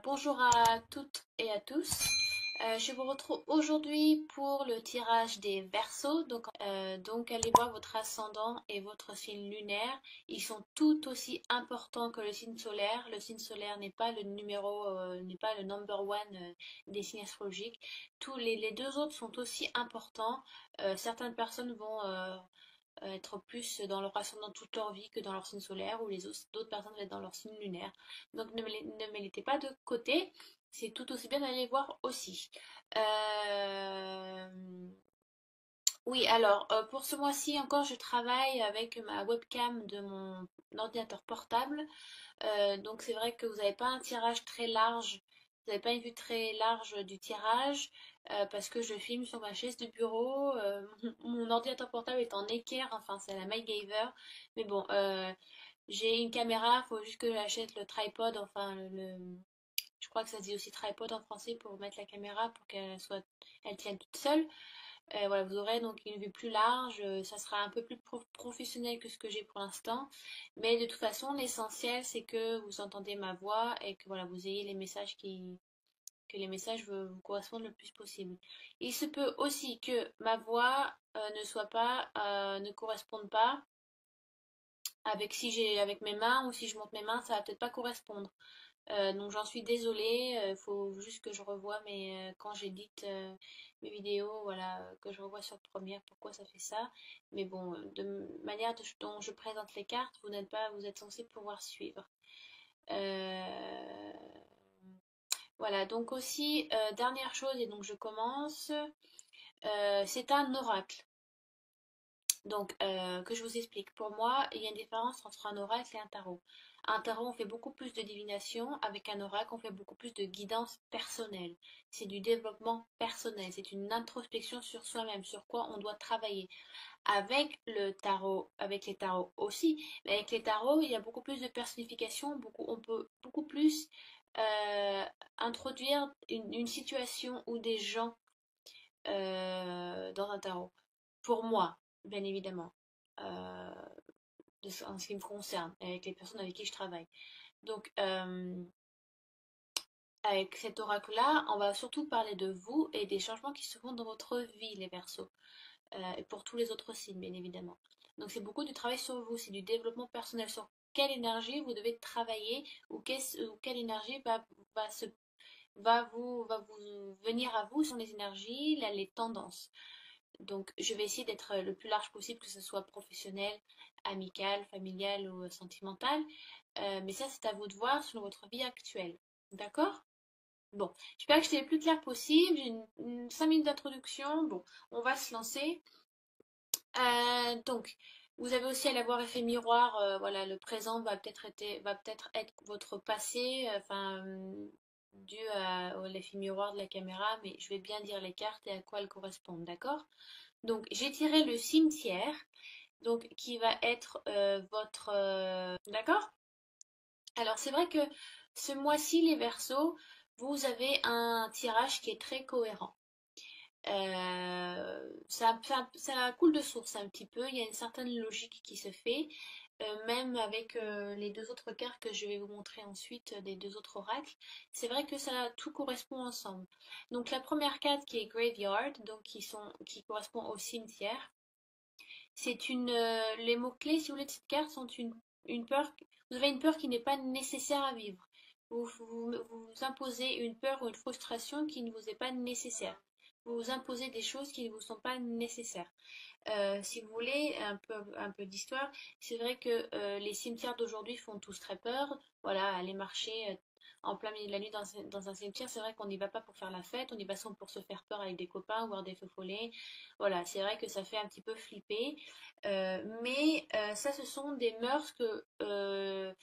Bonjour à toutes et à tous. Je vous retrouve aujourd'hui pour le tirage des Verseaux. Donc allez voir votre ascendant et votre signe lunaire. Ils sont tout aussi importants que le signe solaire. Le signe solaire n'est pas le numéro, n'est pas le number one des signes astrologiques. Les deux autres sont aussi importants. Certaines personnes vont être plus dans leur ascendant toute leur vie que dans leur signe solaire, ou les autres d'autres personnes vont être dans leur signe lunaire. Donc ne me mettez pas de côté, c'est tout aussi bien d'aller voir aussi. Euh, Oui, alors pour ce mois-ci encore, je travaille avec ma webcam de mon ordinateur portable. Donc c'est vrai que vous n'avez pas un tirage très large, vous n'avez pas une vue très large du tirage, parce que je filme sur ma chaise de bureau. Mon ordinateur portable est en équerre, enfin c'est la MacGyver. Mais bon, j'ai une caméra, il faut juste que j'achète le tripod, enfin je crois que ça se dit aussi tripod en français pour mettre la caméra pour elle tienne toute seule. Voilà, vous aurez donc une vue plus large, ça sera un peu plus professionnel que ce que j'ai pour l'instant, mais de toute façon, l'essentiel c'est que vous entendez ma voix et que voilà, vous ayez que les messages vous correspondent le plus possible. Il se peut aussi que ma voix ne corresponde pas avec si j'ai avec mes mains, ou si je monte mes mains, ça va peut-être pas correspondre. Donc j'en suis désolée, il faut juste que je revoie quand j'édite mes vidéos, voilà, que je revoie sur Premiere pourquoi ça fait ça. Mais bon, dont je présente les cartes, vous êtes censé pouvoir suivre. Euh, voilà, donc aussi, dernière chose, et donc je commence, c'est un oracle. Donc, que je vous explique. Pour moi, il y a une différence entre un oracle et un tarot. Un tarot, on fait beaucoup plus de divination. Avec un oracle, on fait beaucoup plus de guidance personnelle. C'est du développement personnel. C'est une introspection sur soi-même, sur quoi on doit travailler. Avec le tarot, avec les tarots aussi, mais avec les tarots, il y a beaucoup plus de personnification. On peut beaucoup plus introduire une situation ou des gens dans un tarot. Pour moi, bien évidemment, euh, en ce qui me concerne, avec les personnes avec qui je travaille. Donc, avec cet oracle-là, on va surtout parler de vous et des changements qui se font dans votre vie, les Verseaux, et pour tous les autres signes, bien évidemment. Donc, c'est beaucoup du travail sur vous, c'est du développement personnel, sur quelle énergie vous devez travailler, ou quelle énergie va, se, va vous venir à vous sur les énergies, les tendances. Donc, je vais essayer d'être le plus large possible, que ce soit professionnel, amical, familial ou sentimental. Mais ça, c'est à vous de voir sur votre vie actuelle. D'accord? Bon, j'espère que j'étais le plus clair possible. J'ai 5 minutes d'introduction. Bon, on va se lancer. Donc, vous avez aussi à l'avoir effet miroir. Voilà, le présent va peut-être être votre passé, dû à l'effet miroir de la caméra, mais je vais bien dire les cartes et à quoi elles correspondent, d'accord? Donc, j'ai tiré le cimetière, donc qui va être votre... D'accord? Alors, c'est vrai que ce mois-ci, les Verseaux, vous avez un tirage qui est très cohérent. Ça coule de source un petit peu, il y a une certaine logique qui se fait, même avec les deux autres cartes que je vais vous montrer ensuite, des deux autres oracles. C'est vrai que ça tout correspond ensemble. Donc la première carte qui est Graveyard, donc qui correspond au cimetière. Les mots-clés, si vous voulez, de cette carte sont une peur. Vous avez une peur qui n'est pas nécessaire à vivre. Vous imposez une peur ou une frustration qui ne vous est pas nécessaire. Vous vous imposez des choses qui ne vous sont pas nécessaires. Si vous voulez un peu d'histoire, c'est vrai que les cimetières d'aujourd'hui font tous très peur. Voilà, aller marcher en plein milieu de la nuit dans un cimetière, c'est vrai qu'on n'y va pas pour faire la fête, on y va pour se faire peur avec des copains, voir des feux follets. Voilà, c'est vrai que ça fait un petit peu flipper. Mais ça, ce sont des mœurs que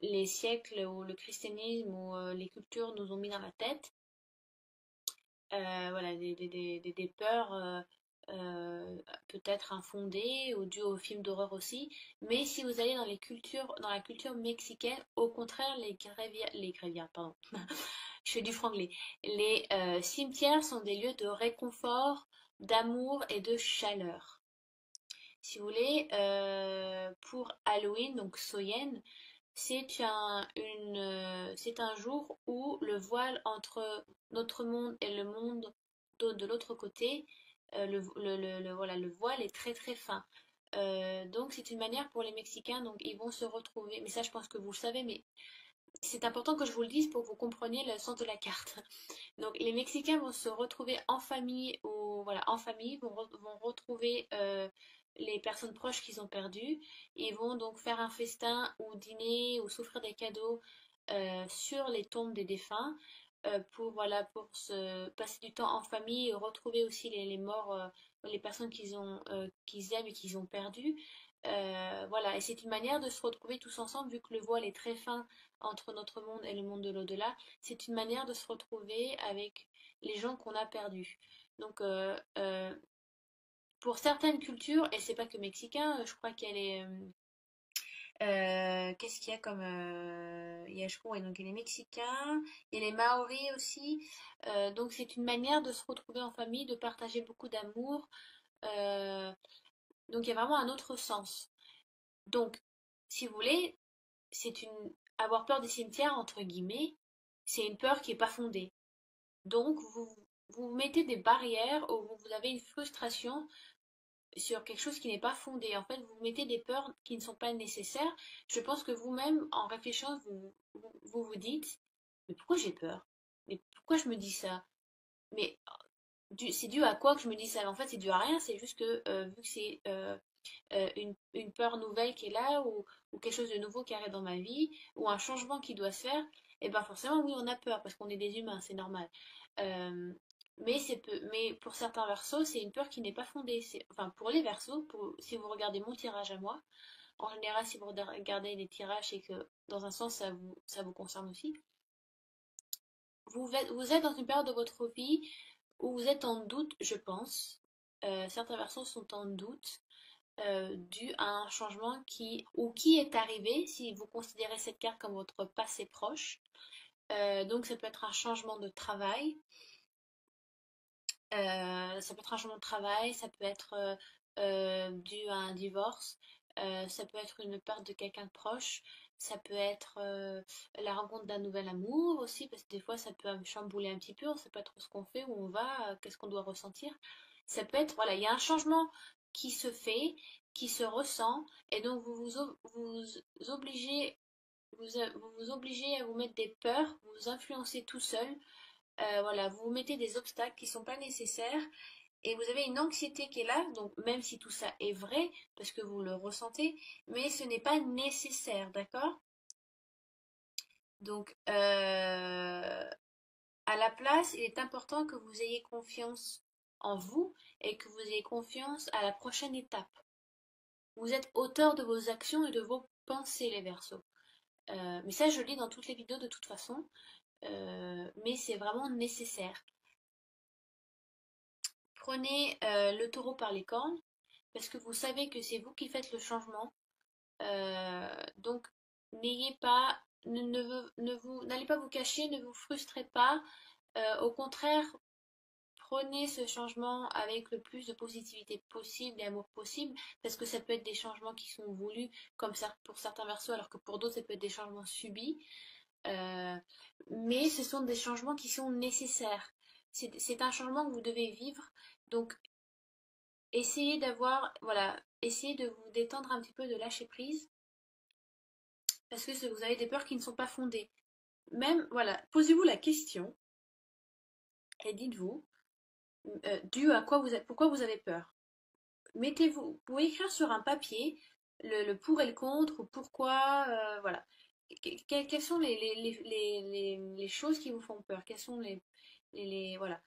les siècles ou le christianisme ou les cultures nous ont mis dans la tête. Voilà, des peurs peut-être infondées ou dues aux films d'horreur aussi. Mais si vous allez dans la culture mexicaine, au contraire, les grévières, pardon, je fais du franglais. Les cimetières sont des lieux de réconfort, d'amour et de chaleur. Si vous voulez, pour Halloween, donc Soyen, c'est un jour où le voile entre notre monde et le monde de l'autre côté, voilà, le voile est très très fin. Donc c'est une manière pour les Mexicains, donc ils vont se retrouver, mais ça je pense que vous le savez, mais c'est important que je vous le dise pour que vous compreniez le sens de la carte. Donc les Mexicains vont se retrouver en famille, ou voilà, en famille, vont retrouver les personnes proches qu'ils ont perdues. Ils vont donc faire un festin ou dîner ou s'offrir des cadeaux sur les tombes des défunts pour voilà pour se passer du temps en famille et retrouver aussi les morts, les personnes qu'ils aiment et qu'ils ont perdues. Voilà, et c'est une manière de se retrouver tous ensemble vu que le voile est très fin entre notre monde et le monde de l'au-delà. C'est une manière de se retrouver avec les gens qu'on a perdus. Donc, pour certaines cultures, et c'est pas que mexicain, je crois qu'il y a qu'est-ce qu'il y a comme. Il y a, je crois, ouais, donc il y a les Mexicains, il y a les Maoris aussi. Donc, c'est une manière de se retrouver en famille, de partager beaucoup d'amour. Euh, donc, il y a vraiment un autre sens. Donc, si vous voulez, c'est une. Avoir peur des cimetières, entre guillemets, c'est une peur qui n'est pas fondée. Donc, vous mettez des barrières ou vous avez une frustration sur quelque chose qui n'est pas fondé. En fait, vous mettez des peurs qui ne sont pas nécessaires. Je pense que vous-même, en réfléchissant, vous dites, mais pourquoi j'ai peur? Mais pourquoi je me dis ça? Mais c'est dû à quoi que je me dis ça? En fait, c'est dû à rien. C'est juste que vu que c'est une peur nouvelle qui est là ou quelque chose de nouveau qui arrive dans ma vie ou un changement qui doit se faire, et ben forcément oui on a peur parce qu'on est des humains, c'est normal. Euh, mais pour certains versos, c'est une peur qui n'est pas fondée. Enfin, pour les versos, si vous regardez mon tirage à moi, en général, si vous regardez les tirages, c'est que dans un sens, ça vous concerne aussi. Vous êtes dans une période de votre vie où vous êtes en doute, je pense. Certains versos sont en doute dû à un changement qui est arrivé, si vous considérez cette carte comme votre passé proche. Donc ça peut être un changement de travail, ça peut être un changement de travail, ça peut être dû à un divorce, ça peut être une perte de quelqu'un de proche, ça peut être la rencontre d'un nouvel amour aussi, parce que des fois ça peut chambouler un petit peu, on ne sait pas trop ce qu'on fait, où on va, qu'est-ce qu'on doit ressentir. Ça peut être, voilà, il y a un changement qui se fait, qui se ressent, et donc vous obligez, vous vous obligez à vous mettre des peurs, vous vous influencez tout seul, voilà, vous vous mettez des obstacles qui ne sont pas nécessaires et vous avez une anxiété qui est là, donc même si tout ça est vrai, parce que vous le ressentez, mais ce n'est pas nécessaire, d'accord? Donc, à la place, il est important que vous ayez confiance en vous et que vous ayez confiance à la prochaine étape. Vous êtes auteur de vos actions et de vos pensées, les Verseaux. Mais ça, je le lis dans toutes les vidéos de toute façon, mais c'est vraiment nécessaire. Prenez le taureau par les cornes, parce que vous savez que c'est vous qui faites le changement. Donc, n'ayez pas, n'allez pas vous cacher, ne vous frustrez pas. Au contraire, prenez ce changement avec le plus de positivité possible et amour possible, parce que ça peut être des changements qui sont voulus, comme ça pour certains versos, alors que pour d'autres, ça peut être des changements subis. Euh, mais ce sont des changements qui sont nécessaires. C'est un changement que vous devez vivre. Donc, essayez d'avoir, voilà, essayez de vous détendre un petit peu, de lâcher prise, parce que vous avez des peurs qui ne sont pas fondées. Même, voilà, posez-vous la question et dites-vous, dû à quoi pourquoi vous avez peur. Mettez-vous, vous pouvez écrire sur un papier le pour et le contre, ou pourquoi, voilà. Quelles sont les choses qui vous font peur? Quelles sont voilà.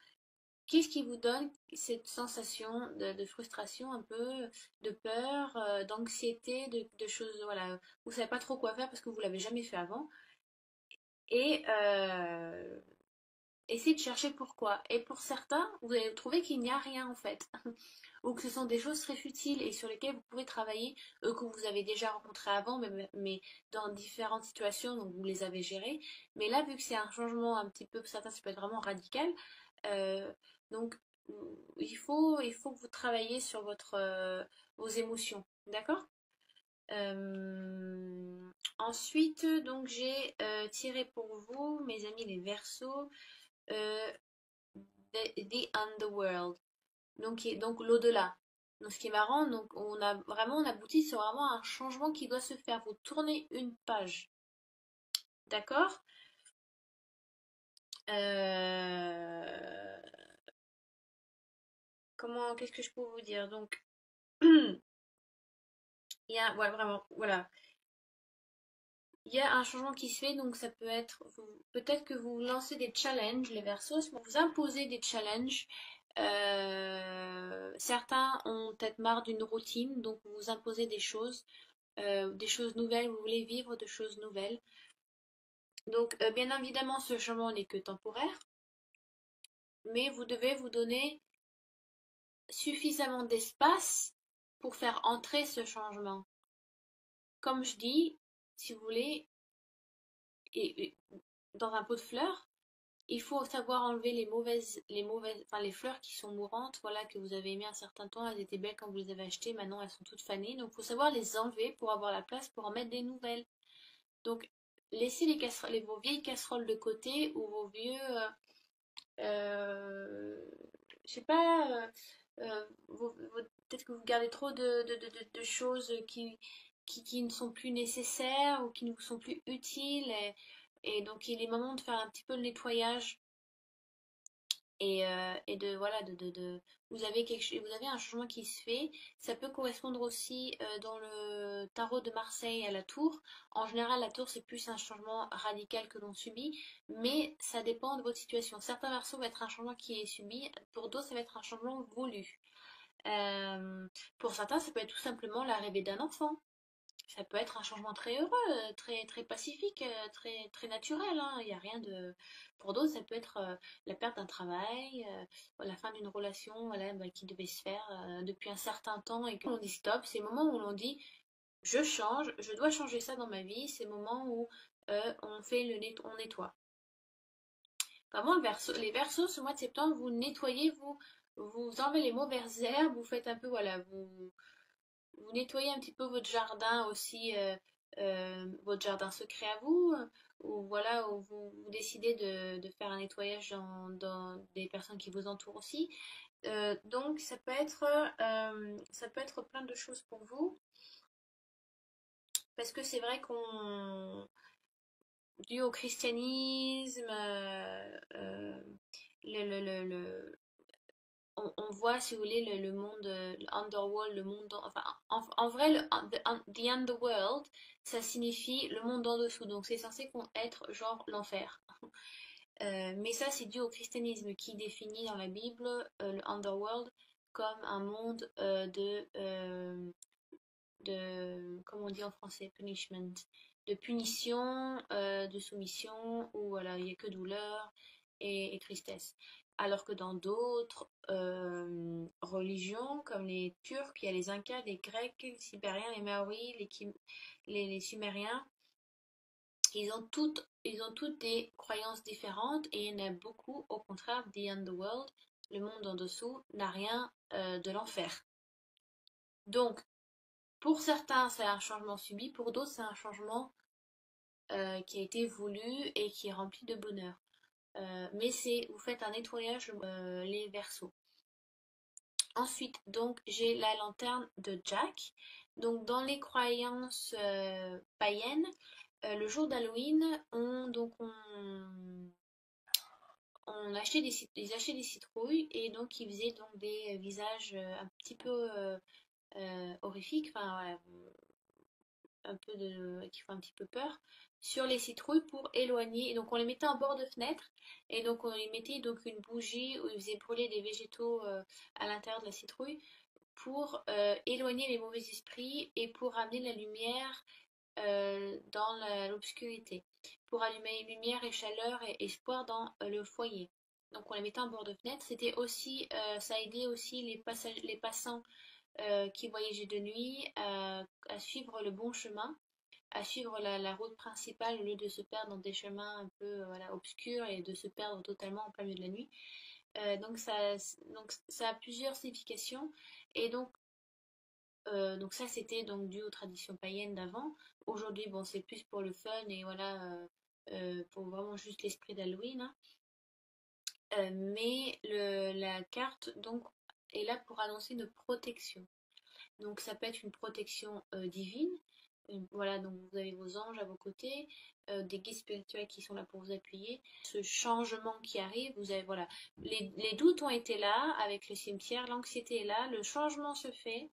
Qu'est-ce qui vous donne cette sensation de frustration un peu, de peur, d'anxiété, de choses, voilà, vous savez pas trop quoi faire parce que vous l'avez jamais fait avant. Et essayez de chercher pourquoi. Et pour certains, vous allez trouver qu'il n'y a rien en fait. Ou que ce sont des choses très futiles et sur lesquelles vous pouvez travailler, que vous avez déjà rencontrés avant, mais dans différentes situations, donc vous les avez gérées. Mais là, vu que c'est un changement un petit peu, pour certains, ça peut être vraiment radical, euh, donc il faut que vous travailliez sur vos émotions, d'accord? Ensuite, donc j'ai tiré pour vous, mes amis les Verseaux, euh, the Underworld, donc l'au-delà. Donc ce qui est marrant, donc on aboutit sur vraiment un changement qui doit se faire. Vous tournez une page, d'accord? Euh, qu'est-ce que je peux vous dire? Donc il y a, ouais, vraiment, voilà. Il y a un changement qui se fait, donc ça peut être, peut-être que vous lancez des challenges, les Verseaux, vous imposez des challenges. Certains ont peut-être marre d'une routine, donc vous imposez des choses nouvelles, vous voulez vivre de choses nouvelles. Donc, bien évidemment, ce changement n'est que temporaire, mais vous devez vous donner suffisamment d'espace pour faire entrer ce changement. Comme je dis, si vous voulez, et dans un pot de fleurs, il faut savoir enlever enfin les fleurs qui sont mourantes, voilà, que vous avez mis un certain temps, elles étaient belles quand vous les avez achetées, maintenant elles sont toutes fanées, donc il faut savoir les enlever pour avoir la place pour en mettre des nouvelles. Donc laissez vos vieilles casseroles de côté ou vos vieux, je sais pas, peut-être que vous gardez trop de choses qui ne sont plus nécessaires ou qui ne vous sont plus utiles et donc il est moment de faire un petit peu le nettoyage et de voilà vous avez vous avez un changement qui se fait. Ça peut correspondre aussi dans le tarot de Marseille à la tour. En général, la tour c'est plus un changement radical que l'on subit, mais ça dépend de votre situation. Certains versos va être un changement qui est subi, pour d'autres ça va être un changement voulu. Pour certains, ça peut être tout simplement l'arrivée d'un enfant. Ça peut être un changement très heureux, très pacifique, très naturel, hein. Il y a rien de. Pour d'autres, ça peut être la perte d'un travail, la fin d'une relation, voilà, bah, qui devait se faire depuis un certain temps et qu'on dit stop. C'est le moment où l'on dit je change, je dois changer ça dans ma vie. C'est le moment où on nettoie. Vraiment, les versos, ce mois de septembre, vous nettoyez, vous enlevez les mauvaises herbes, vous faites un peu, voilà, vous nettoyez un petit peu votre jardin aussi, votre jardin secret à vous, ou voilà, où vous décidez de faire un nettoyage dans des personnes qui vous entourent aussi. Donc ça peut être plein de choses pour vous, parce que c'est vrai qu'on, dû au christianisme, le, on voit, si vous voulez, le monde, l'underworld, le monde, enfin, en vrai, the underworld, ça signifie le monde en dessous, donc c'est censé être genre l'enfer. Mais ça, c'est dû au christianisme qui définit dans la Bible le underworld comme un monde comment on dit en français, punishment, de punition, de soumission, où voilà, il n'y a que douleur et tristesse. Alors que dans d'autres religions, comme les Turcs, il y a les Incas, les Grecs, les Sibériens, les Maoris, les Sumériens, ils ont toutes des croyances différentes et il y en a beaucoup, au contraire, the underworld, le monde en dessous, n'a rien de l'enfer. Donc, pour certains, c'est un changement subi, pour d'autres, c'est un changement qui a été voulu et qui est rempli de bonheur. Mais vous faites un nettoyage les versos. Ensuite, donc, j'ai la lanterne de Jack. Donc, dans les croyances païennes, le jour d'Halloween, on achetait ils achetaient des citrouilles et donc ils faisaient donc des visages un petit peu horrifiques, enfin voilà, un peu qui font un petit peu peur sur les citrouilles pour éloigner. Et donc on les mettait en bord de fenêtre et donc on y mettait donc une bougie où ils faisaient brûler des végétaux à l'intérieur de la citrouille pour éloigner les mauvais esprits et pour amener la lumière dans l'obscurité, pour allumer lumière et chaleur et espoir dans le foyer. Donc on les mettait en bord de fenêtre. C'était aussi, ça aidait aussi les passants qui voyageaient de nuit à suivre le bon chemin, à suivre la route principale au lieu de se perdre dans des chemins un peu voilà, obscurs et de se perdre totalement en plein milieu de la nuit. Donc ça a plusieurs significations. Et donc Donc ça, c'était donc dû aux traditions païennes d'avant. Aujourd'hui, bon, c'est plus pour le fun et voilà, pour vraiment juste l'esprit d'Halloween, hein. Mais la carte donc est là pour annoncer une protection. Donc ça peut être une protection divine. Voilà, donc vous avez vos anges à vos côtés, des guides spirituels qui sont là pour vous appuyer. Ce changement qui arrive, vous avez voilà, les doutes ont été là avec le cimetière, l'anxiété est là, le changement se fait.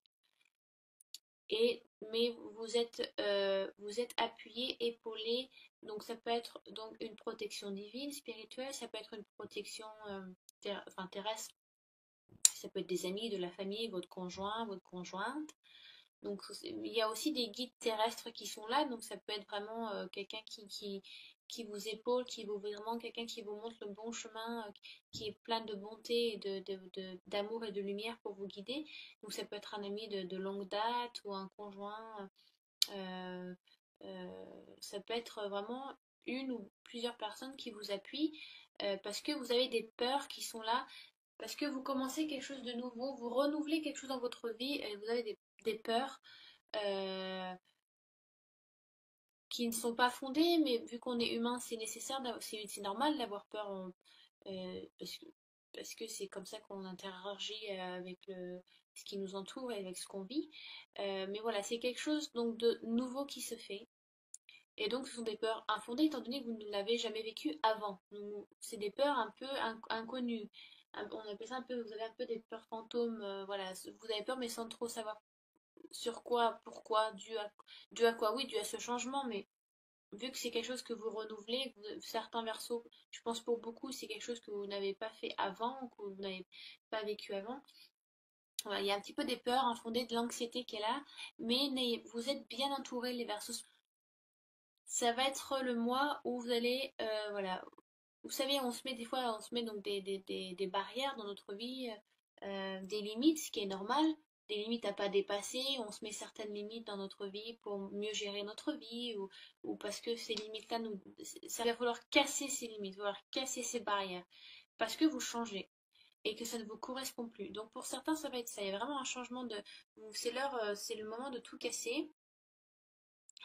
Mais vous êtes appuyé, épaulé, donc ça peut être donc une protection divine, spirituelle, ça peut être une protection terrestre, ça peut être des amis, de la famille, votre conjoint, votre conjointe. Donc il y a aussi des guides terrestres qui sont là, donc ça peut être vraiment quelqu'un qui vous épaule, qui vous vraiment quelqu'un qui vous montre le bon chemin, qui est plein de bonté et d'amour et de lumière pour vous guider. Donc ça peut être un ami de longue date ou un conjoint. euh, Ça peut être vraiment une ou plusieurs personnes qui vous appuient parce que vous avez des peurs qui sont là, parce que vous commencez quelque chose de nouveau, vous renouvelez quelque chose dans votre vie et vous avez des peurs euh, qui ne sont pas fondées, mais vu qu'on est humain, c'est nécessaire, c'est normal d'avoir peur parce parce que c'est comme ça qu'on interagit avec ce qui nous entoure et avec ce qu'on vit. Mais voilà, c'est quelque chose donc de nouveau qui se fait. Et donc, ce sont des peurs infondées étant donné que vous ne l'avez jamais vécu avant. C'est des peurs un peu inconnues. On appelle ça un peu, vous avez un peu des peurs fantômes. Voilà, vous avez peur mais sans trop savoir sur quoi, pourquoi, dû à quoi, oui, dû à ce changement, mais vu que c'est quelque chose que vous renouvelez, certains versos, je pense pour beaucoup, c'est quelque chose que vous n'avez pas fait avant, ou que vous n'avez pas vécu avant. Voilà, il y a un petit peu des peurs infondées, de l'anxiété qui est là, mais vous êtes bien entouré, les versos. Ça va être le mois où vous allez, voilà, vous savez, on se met des fois, on se met donc des barrières dans notre vie, des limites, ce qui est normal, des limites à pas dépasser. On se met certaines limites dans notre vie pour mieux gérer notre vie ou parce que ces limites-là, ça va falloir casser ces limites, il va falloir casser ces barrières parce que vous changez et que ça ne vous correspond plus. Donc pour certains, ça va être ça. Il y a vraiment un changement de, c'est l'heure, c'est le moment de tout casser,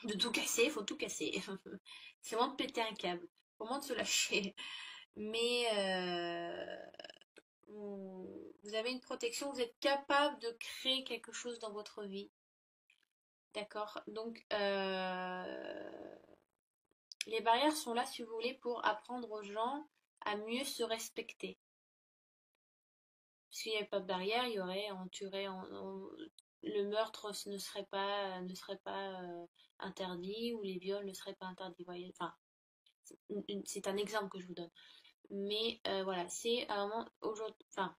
il faut tout casser. C'est le moment de péter un câble, au moment de se lâcher. Mais vous avez une protection, vous êtes capable de créer quelque chose dans votre vie. D'accord? Donc, les barrières sont là, si vous voulez, pour apprendre aux gens à mieux se respecter. S'il n'y avait pas de barrière, il y aurait, on tuerait, le meurtre ne serait pas interdit ou les viols ne seraient pas interdits. Voyez, enfin, c'est un exemple que je vous donne. Mais voilà, c'est un moment aujourd'hui, enfin,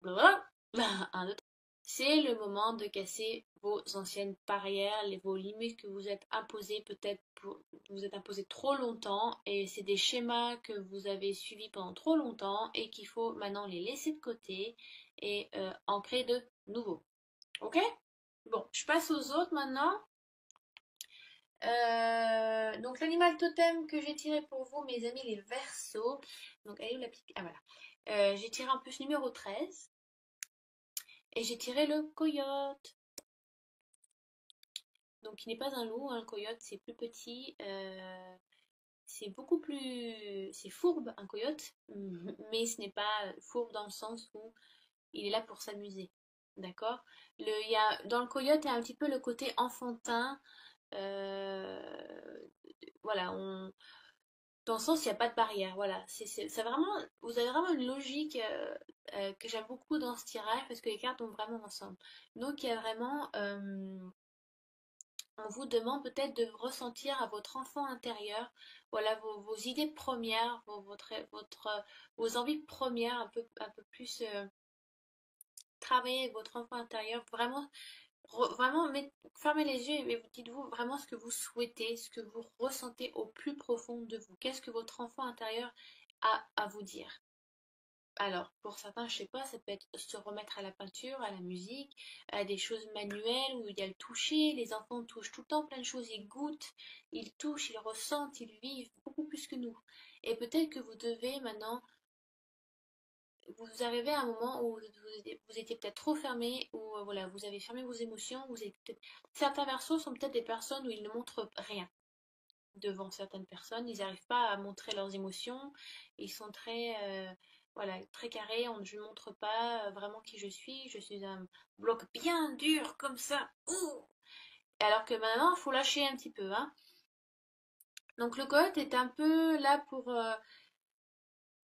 blablabla, un autre. C'est le moment de casser vos anciennes barrières, vos limites que vous êtes imposées peut-être vous êtes imposées trop longtemps et c'est des schémas que vous avez suivis pendant trop longtemps et qu'il faut maintenant les laisser de côté et en créer de nouveaux. Ok? Bon, je passe aux autres maintenant. Donc l'animal totem que j'ai tiré pour vous, mes amis, les Verseaux. Donc elle est où la petite... Ah voilà. J'ai tiré un peu ce numéro 13. Et j'ai tiré le coyote. Donc il n'est pas un loup, un coyote, c'est plus petit. C'est beaucoup plus... C'est fourbe, un coyote. Mais ce n'est pas fourbe dans le sens où il est là pour s'amuser. D'accord? Dans le coyote, il y a un petit peu le côté enfantin. Voilà, dans le sens, il n'y a pas de barrière. Voilà, c'est vraiment, vous avez vraiment une logique que j'aime beaucoup dans ce tirage parce que les cartes vont vraiment ensemble. Donc, il y a vraiment, on vous demande peut-être de ressentir à votre enfant intérieur, voilà, vos idées premières, vos envies premières, un peu plus travailler avec votre enfant intérieur, vraiment vraiment, fermez les yeux et dites-vous vraiment ce que vous souhaitez, ce que vous ressentez au plus profond de vous. Qu'est-ce que votre enfant intérieur a à vous dire? Alors, pour certains, je sais pas, ça peut être se remettre à la peinture, à la musique, à des choses manuelles où il y a le toucher. Les enfants touchent tout le temps plein de choses, ils goûtent, ils touchent, ils ressentent, ils vivent beaucoup plus que nous. Et peut-être que vous devez maintenant vous arrivez à un moment où vous étiez peut-être trop fermé, ou voilà, vous avez fermé vos émotions, certains versos sont peut-être des personnes où ils ne montrent rien devant certaines personnes, ils n'arrivent pas à montrer leurs émotions, ils sont très, voilà, très carrés, je ne montre pas vraiment qui je suis un bloc bien dur comme ça, ouh. Alors que maintenant, il faut lâcher un petit peu, hein. Donc le coyote est un peu là pour,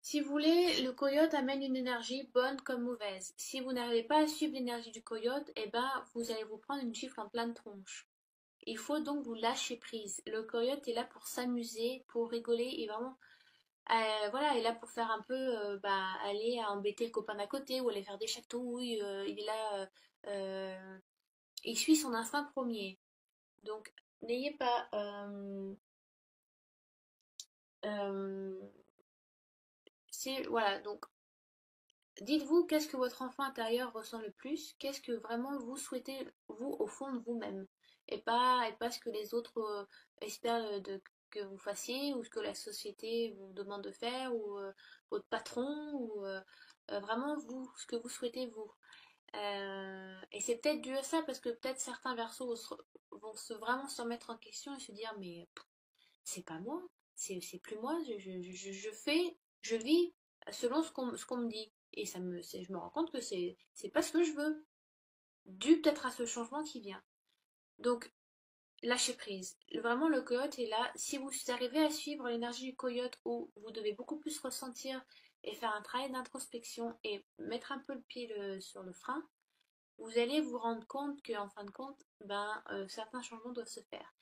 si vous voulez, le coyote amène une énergie bonne comme mauvaise. Si vous n'arrivez pas à suivre l'énergie du coyote, eh ben, vous allez vous prendre une gifle en pleine tronche. Il faut donc vous lâcher prise. Le coyote est là pour s'amuser, pour rigoler et vraiment, voilà, il est là pour faire un peu, aller à embêter le copain d'à côté ou aller faire des chatouilles. Il est là, il suit son instinct premier. Donc, n'ayez pas, euh, voilà, donc dites-vous qu'est-ce que votre enfant intérieur ressent le plus, qu'est-ce que vraiment vous souhaitez, vous, au fond de vous-même, et pas ce que les autres espèrent que vous fassiez, ou ce que la société vous demande de faire, ou votre patron, ou vraiment vous, ce que vous souhaitez vous. Et c'est peut-être dû à ça, parce que peut-être certains versos vont vraiment se remettre en question et se dire, mais c'est pas moi, c'est plus moi, je fais, je vis selon ce qu'on me dit. Et je me rends compte que c'est pas ce que je veux, dû peut-être à ce changement qui vient. Donc, lâchez prise. Vraiment, le coyote est là. Si vous arrivez à suivre l'énergie du coyote, où vous devez beaucoup plus ressentir et faire un travail d'introspection et mettre un peu le pied sur le frein, vous allez vous rendre compte qu'en fin de compte, certains changements doivent se faire.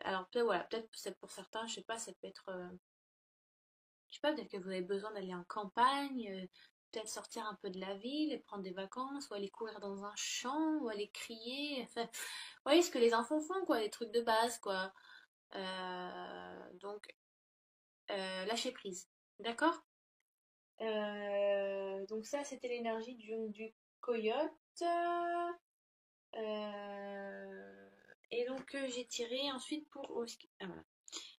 Alors peut-être voilà, peut-être pour certains, je sais pas, ça peut être, je sais pas, peut-être que vous avez besoin d'aller en campagne, peut-être sortir un peu de la ville et prendre des vacances, ou aller courir dans un champ, ou aller crier. Enfin, vous voyez ce que les enfants font, quoi, les trucs de base, quoi. Donc, lâcher prise. D'accord? Donc ça, c'était l'énergie du coyote. Et donc, j'ai tiré ensuite pour... Ah, voilà.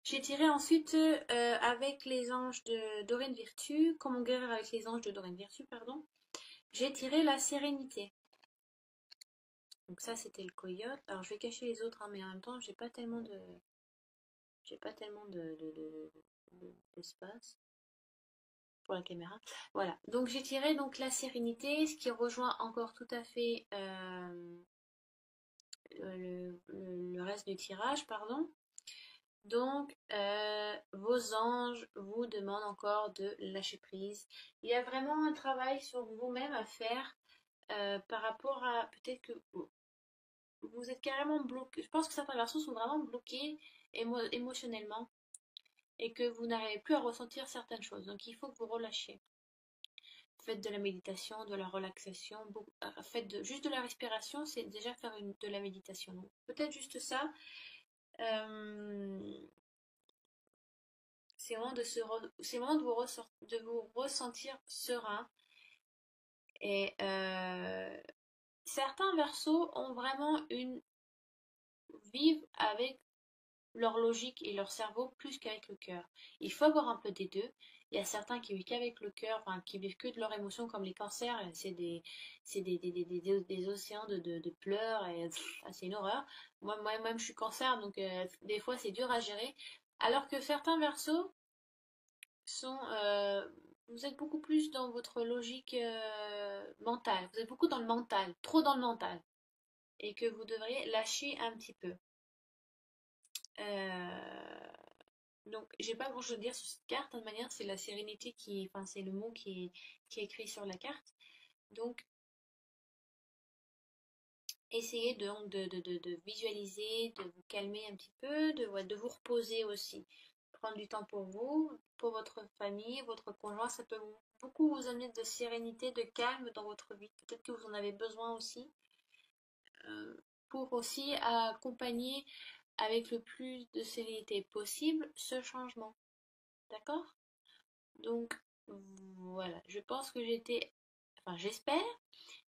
J'ai tiré ensuite avec les anges de Dorine Virtue, comment guérir avec les anges de Dorine Virtue, pardon. J'ai tiré la sérénité. Donc ça c'était le coyote. Alors je vais cacher les autres, hein, mais en même temps j'ai pas tellement d'espace pour la caméra. Voilà. Donc j'ai tiré donc la sérénité, ce qui rejoint encore tout à fait le reste du tirage, pardon. Donc, vos anges vous demandent encore de lâcher prise. Il y a vraiment un travail sur vous-même à faire par rapport à peut-être que vous êtes carrément bloqué. Je pense que certains garçons sont vraiment bloqués émotionnellement et que vous n'arrivez plus à ressentir certaines choses. Donc, il faut que vous relâchiez. Faites de la méditation, de la relaxation, juste de la respiration, c'est déjà faire de la méditation. Donc, peut-être juste ça. Euh, C'est vraiment c'est vraiment de vous ressentir serein. Et certains versos ont vraiment vivent avec leur logique et leur cerveau plus qu'avec le cœur. Il faut avoir un peu des deux. Il y a certains qui vivent qu'avec le cœur, enfin, qui vivent que de leurs émotions, comme les cancers. C'est des océans de pleurs et c'est une horreur. Moi-même, je suis cancer, donc des fois, c'est dur à gérer. Alors que certains versos sont, vous êtes beaucoup plus dans votre logique mentale. Vous êtes beaucoup dans le mental, trop dans le mental, et que vous devriez lâcher un petit peu. Euh, donc, j'ai pas grand chose à dire sur cette carte. De toute manière, c'est la sérénité enfin, c'est le mot qui est écrit sur la carte. Donc, essayez donc de visualiser, de vous calmer un petit peu, de vous reposer aussi. Prendre du temps pour vous, pour votre famille, votre conjoint, ça peut beaucoup vous amener de sérénité, de calme dans votre vie. Peut-être que vous en avez besoin aussi, euh, pour aussi accompagner avec le plus de sérénité possible ce changement. D'accord? Donc, voilà, je pense que enfin j'espère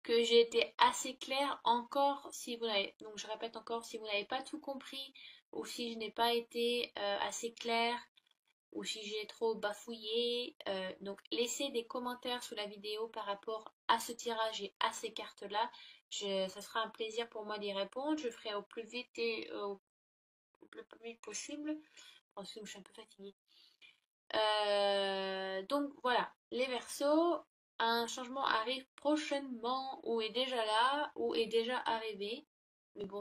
que j'ai été assez claire. Encore si vous n'avez, donc je répète encore, si vous n'avez pas tout compris ou si je n'ai pas été assez claire, ou si j'ai trop bafouillé. Donc laissez des commentaires sous la vidéo par rapport à ce tirage et à ces cartes-là. Ça sera un plaisir pour moi d'y répondre. Je ferai au plus vite et le plus vite possible. Parce que je suis un peu fatiguée. Donc voilà, les Verseaux, un changement arrive prochainement, ou est déjà là, ou est déjà arrivé. Mais bon,